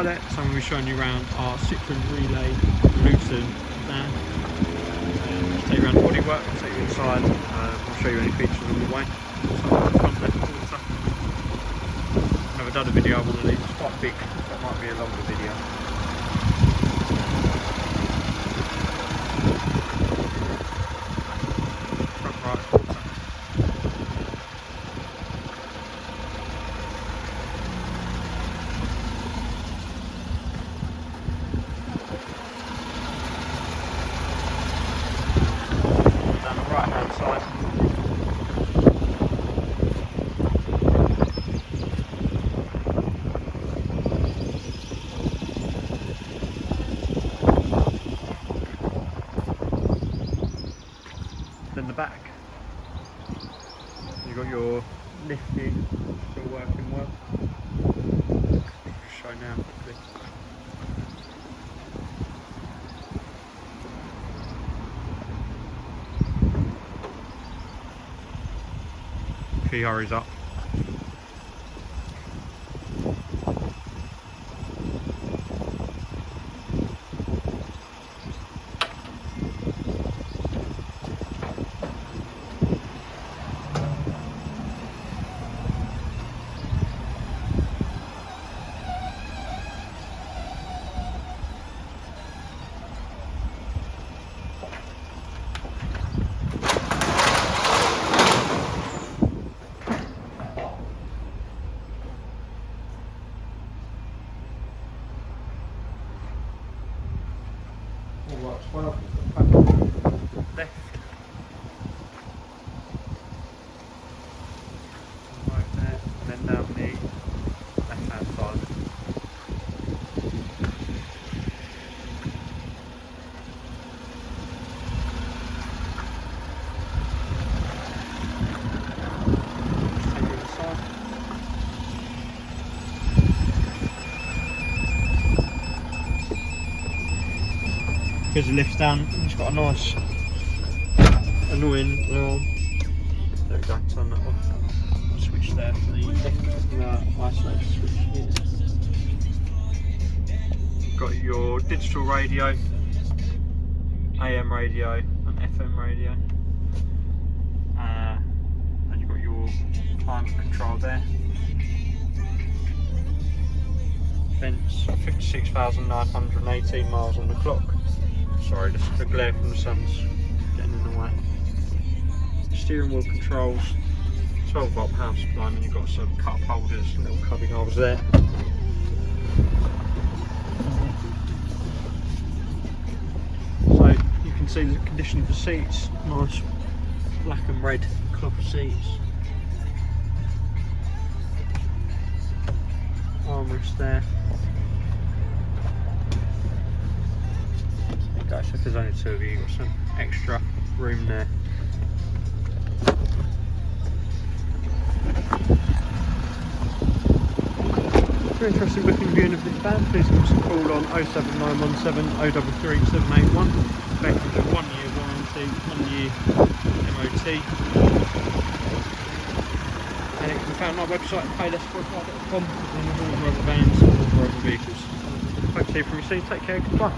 valet, so I'm going to be showing you around our Citroen Relay Luton van. Just take you around the bodywork, I'll take you inside, I'll show you any features on the way. So front left quarter. I've never done a video on one of these, it's quite big, so it might be a longer video. Front right quarter. Down the right hand side. Then the back. You've got your lift here, still working well. I'll show now quickly. Key hurries up. All works well. Left. Right there, and then down the left hand side. Just take you inside. Because the lift's down, it's got a nice annoying, there we go, turn that off. Switch there for the lift, isolated switch here. Got your digital radio, AM radio and FM radio. And you've got your climate control there. Vents, 56,918 miles on the clock. Sorry, the glare from the sun's getting in the way. Steering wheel controls, 12 volt power supply, and then you've got some cup holders, little cubby holes there. So you can see the condition of the seats, nice black and red cloth seats. Armrest there. So if there's only two of you, you've got some extra room there. If you're interested in booking a viewing of this van, please give us a call on 07917 033 781. Package of 1 year warranty, 1 year MOT. And it can be found on our website at paylessforcar.com, and all of our other vans and all of our other vehicles. Hope to hear from you soon. Take care, goodbye.